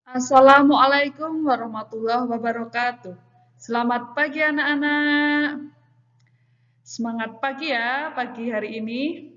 Assalamualaikum warahmatullahi wabarakatuh. Selamat pagi anak-anak. Semangat pagi ya pagi hari ini.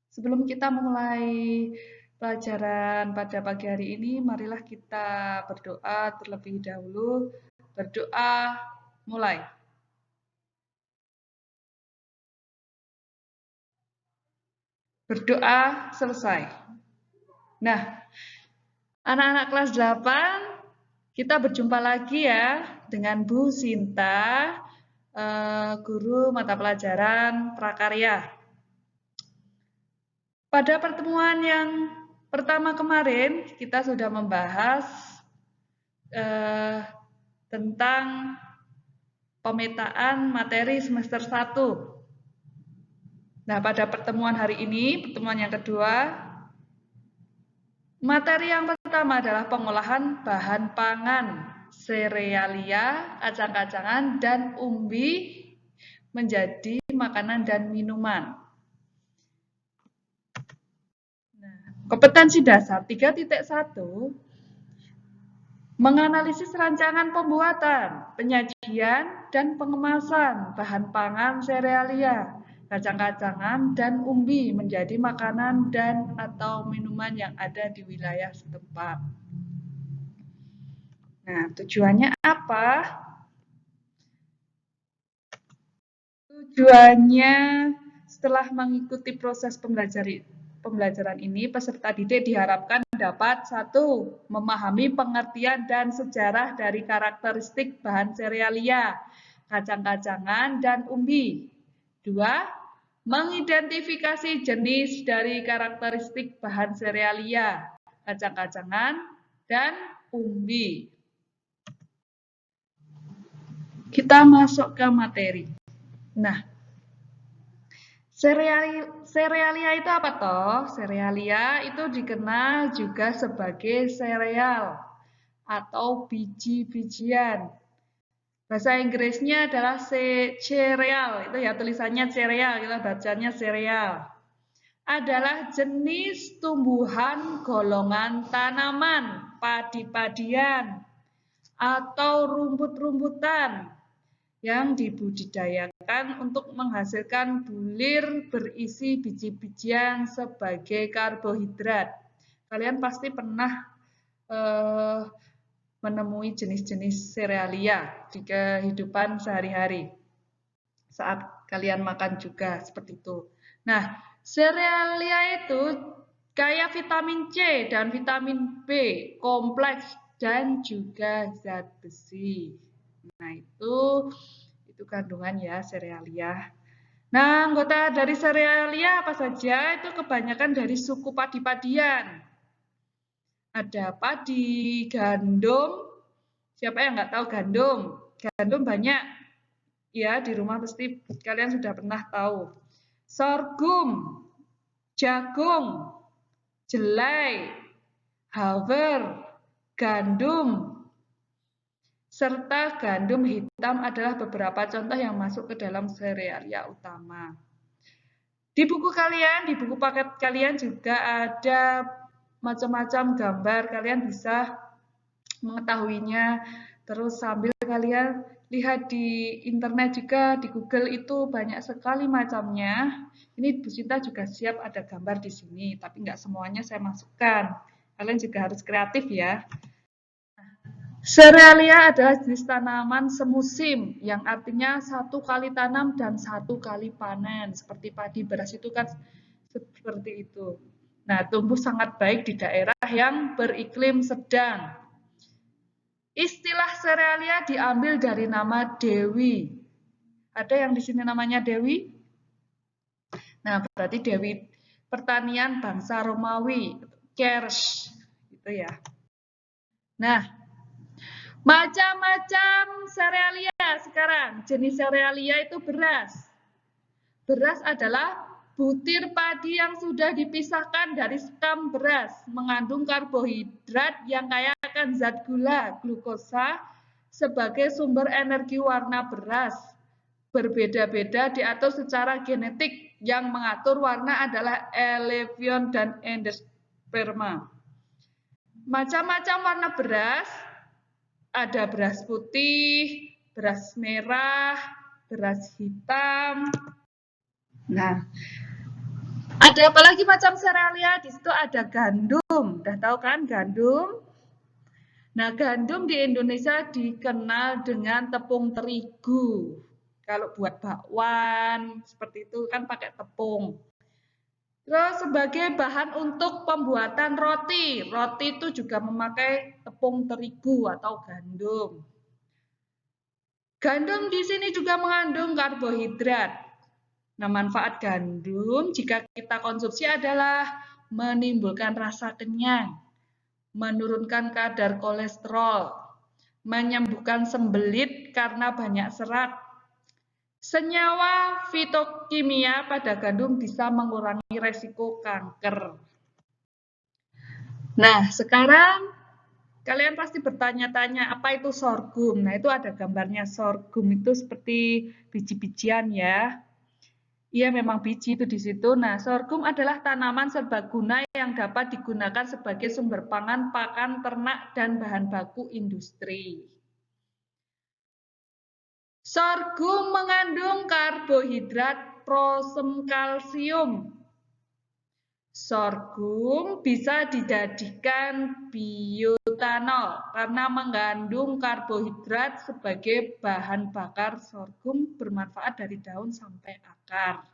Sebelum kita memulai pelajaran pada pagi hari ini, marilah kita berdoa terlebih dahulu. Berdoa mulai. Berdoa selesai. Nah, anak-anak kelas 8, kita berjumpa lagi ya dengan Bu Sinta, guru mata pelajaran prakarya. Pada pertemuan yang pertama kemarin, kita sudah membahas tentang pemetaan materi semester 1. Nah, pada pertemuan hari ini, pertemuan yang kedua, materi yang pertama adalah pengolahan bahan pangan, serealia, kacang-kacangan, dan umbi menjadi makanan dan minuman. Nah, kompetensi dasar 3.1 menganalisis rancangan pembuatan, penyajian, dan pengemasan bahan pangan serealia, kacang-kacangan, dan umbi menjadi makanan dan atau minuman yang ada di wilayah setempat. Nah, tujuannya apa? Tujuannya setelah mengikuti proses pembelajaran ini, peserta didik diharapkan dapat 1. Memahami pengertian dan sejarah dari karakteristik bahan serealia, kacang-kacangan, dan umbi. 2. Mengidentifikasi jenis dari karakteristik bahan serealia, kacang-kacangan, dan umbi. Kita masuk ke materi. Nah, serealia itu apa toh? Serealia itu dikenal juga sebagai sereal atau biji-bijian. Bahasa Inggrisnya adalah cereal, itu ya tulisannya cereal, kita bacanya sereal. Adalah jenis tumbuhan golongan tanaman, padi-padian, atau rumput-rumputan yang dibudidayakan untuk menghasilkan bulir berisi biji-bijian sebagai karbohidrat. Kalian pasti pernah menemui jenis-jenis serealia di kehidupan sehari-hari. Saat kalian makan juga seperti itu. Nah, serealia itu kaya vitamin C dan vitamin B, kompleks dan juga zat besi. Nah, itu kandungan ya serealia. Nah, anggota dari serealia apa saja? Itu kebanyakan dari suku padi-padian. Ada padi, gandum. Siapa yang nggak tahu gandum? Gandum banyak. Ya, di rumah pasti kalian sudah pernah tahu. Sorghum, jagung, jelai, haver, gandum, serta gandum hitam adalah beberapa contoh yang masuk ke dalam serealia utama. Di buku kalian, di buku paket kalian juga ada macam-macam gambar, kalian bisa mengetahuinya. Terus sambil kalian lihat di internet juga, di Google itu banyak sekali macamnya. Ini Bu Sinta juga siap ada gambar di sini, tapi nggak semuanya saya masukkan. Kalian juga harus kreatif ya. Serealia adalah jenis tanaman semusim yang artinya satu kali tanam dan satu kali panen. Seperti padi, beras itu kan seperti itu. Nah, tumbuh sangat baik di daerah yang beriklim sedang. Istilah serealia diambil dari nama Dewi. Ada yang di sini namanya Dewi? Nah, berarti Dewi pertanian bangsa Romawi, Kers, gitu ya. Nah, macam-macam serealia sekarang. Jenis serealia itu beras. Beras adalah butir padi yang sudah dipisahkan dari sekam beras, mengandung karbohidrat yang kaya akan zat gula, glukosa, sebagai sumber energi warna beras. Berbeda-beda diatur secara genetik, yang mengatur warna adalah elevion dan endosperma. macam-macam warna beras. Ada beras putih, beras merah, beras hitam. Nah, ada apa lagi macam serealia? Di situ ada gandum. Udah tahu kan gandum? Nah, gandum di Indonesia dikenal dengan tepung terigu. Kalau buat bakwan, seperti itu kan pakai tepung. Terus sebagai bahan untuk pembuatan roti. Roti itu juga memakai tepung terigu atau gandum. Gandum di sini juga mengandung karbohidrat. Nah, manfaat gandum jika kita konsumsi adalah menimbulkan rasa kenyang, menurunkan kadar kolesterol, menyembuhkan sembelit karena banyak serat. Senyawa fitokimia pada gandum bisa mengurangi resiko kanker. Nah, sekarang kalian pasti bertanya-tanya apa itu sorghum. Nah, itu ada gambarnya. Sorghum itu seperti biji-bijian ya. Iya, memang biji itu di situ. Nah, sorghum adalah tanaman serbaguna yang dapat digunakan sebagai sumber pangan, pakan ternak, dan bahan baku industri. Sorghum mengandung karbohidrat prosen kalsium. Sorghum bisa dijadikan bioetanol karena mengandung karbohidrat sebagai bahan bakar. Sorghum bermanfaat dari daun sampai akar.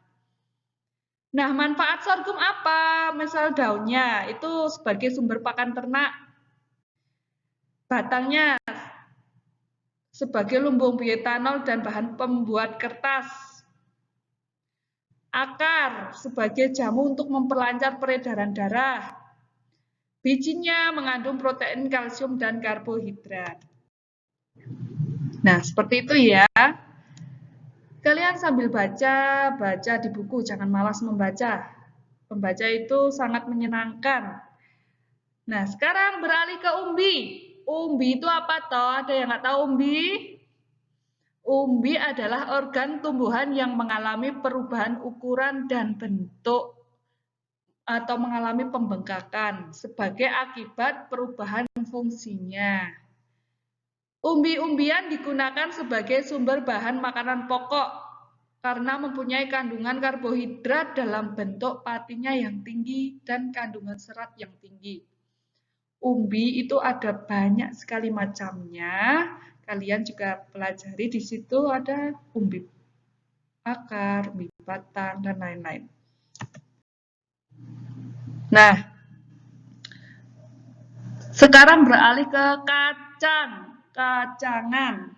Nah, manfaat sorghum apa? Misal daunnya itu sebagai sumber pakan ternak. Batangnya sebagai lumbung bioetanol dan bahan pembuat kertas. Akar sebagai jamu untuk memperlancar peredaran darah. Bijinya mengandung protein, kalsium, dan karbohidrat. Nah, seperti itu ya. Kalian sambil baca di buku, jangan malas membaca. Membaca itu sangat menyenangkan. Nah, sekarang beralih ke umbi. Umbi itu apa toh? Ada yang nggak tahu umbi? Umbi adalah organ tumbuhan yang mengalami perubahan ukuran dan bentuk atau mengalami pembengkakan sebagai akibat perubahan fungsinya. Umbi-umbian digunakan sebagai sumber bahan makanan pokok karena mempunyai kandungan karbohidrat dalam bentuk patinya yang tinggi dan kandungan serat yang tinggi. Umbi itu ada banyak sekali macamnya. Kalian juga pelajari di situ ada umbi akar, umbi batang, dan lain-lain. Nah, sekarang beralih ke kacangan.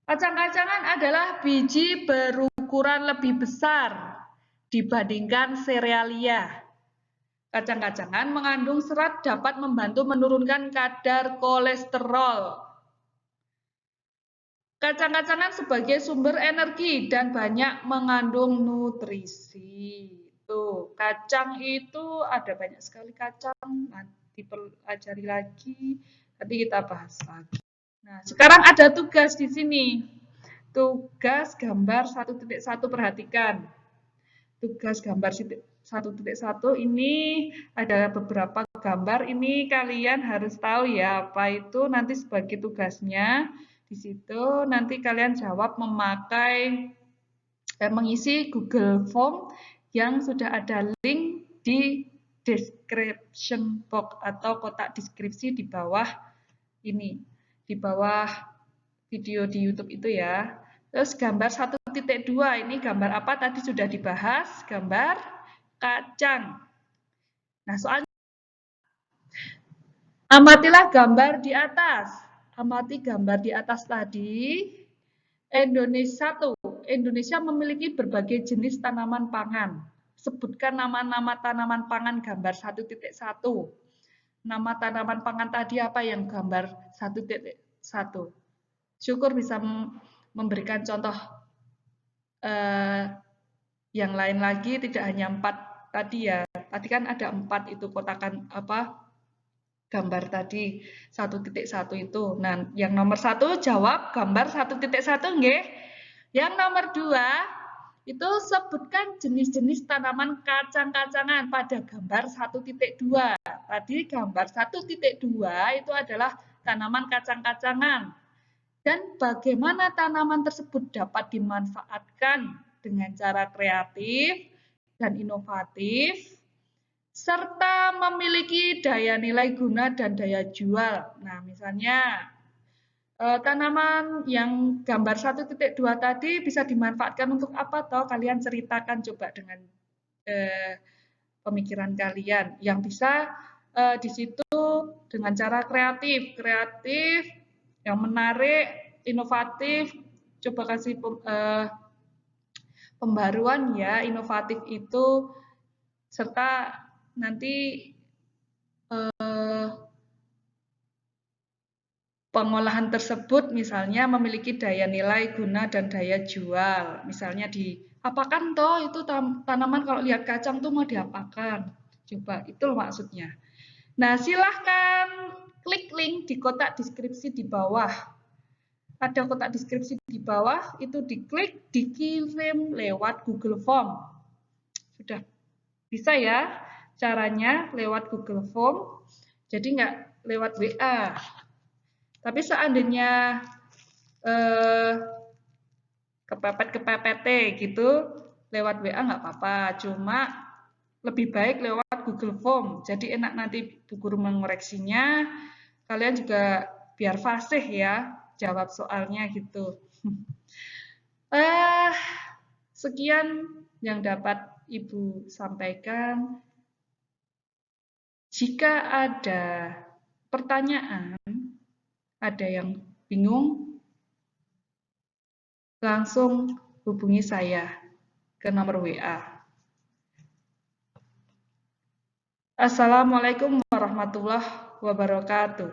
Kacang-kacangan adalah biji berukuran lebih besar dibandingkan serealia. Kacang-kacangan mengandung serat dapat membantu menurunkan kadar kolesterol. Kacang-kacangan sebagai sumber energi dan banyak mengandung nutrisi. Tuh, kacang itu ada banyak sekali kacang, nanti dipelajari lagi, nanti kita bahas lagi. Nah, sekarang ada tugas di sini. Tugas gambar 1.1 perhatikan. Tugas gambar 1.1 ini ada beberapa gambar. Ini kalian harus tahu ya, apa itu nanti sebagai tugasnya. Di situ nanti kalian jawab mengisi Google Form yang sudah ada link di description box atau kotak deskripsi di bawah ini, di bawah video di YouTube itu ya. Terus gambar 1.2 ini gambar apa tadi sudah dibahas, gambar kacang. Nah, soalnya amatilah gambar di atas. Amati gambar di atas tadi. Indonesia memiliki berbagai jenis tanaman pangan. Sebutkan nama-nama tanaman pangan gambar 1.1. Nama tanaman pangan tadi apa yang gambar 1.1? Syukur bisa memberikan contoh yang lain lagi, tidak hanya 4 tadi ya. Tadi kan ada 4 itu kotakan apa gambar tadi 1.1 itu. Nah, yang nomor 1 jawab gambar 1.1 nggih. Yang nomor 2 itu sebutkan jenis-jenis tanaman kacang-kacangan pada gambar 1.2. Tadi gambar 1.2 itu adalah tanaman kacang-kacangan. Dan bagaimana tanaman tersebut dapat dimanfaatkan dengan cara kreatif dan inovatif, serta memiliki daya nilai guna dan daya jual. Nah, misalnya tanaman yang gambar 1.2 tadi bisa dimanfaatkan untuk apa toh? Kalian ceritakan coba dengan pemikiran kalian yang bisa di situ dengan cara kreatif yang menarik, inovatif. Coba kasih pembaruan ya, inovatif itu serta nanti pengolahan tersebut misalnya memiliki daya nilai guna dan daya jual. Misalnya apakan toh itu tanaman kalau lihat kacang tuh mau diapakan. Coba itu maksudnya. Nah, silahkan klik link di kotak deskripsi di bawah. Ada kotak deskripsi di bawah, itu diklik, dikirim lewat Google Form. Sudah bisa ya caranya lewat Google Form. Jadi nggak lewat WA. Tapi seandainya kepepet gitu lewat WA nggak apa-apa. Cuma lebih baik lewat Google Form. Jadi enak nanti Bu Guru mengoreksinya. Kalian juga biar fasih ya jawab soalnya gitu. Sekian yang dapat Ibu sampaikan. Jika ada pertanyaan, ada yang bingung, langsung hubungi saya ke nomor WA. Assalamualaikum warahmatullahi wabarakatuh.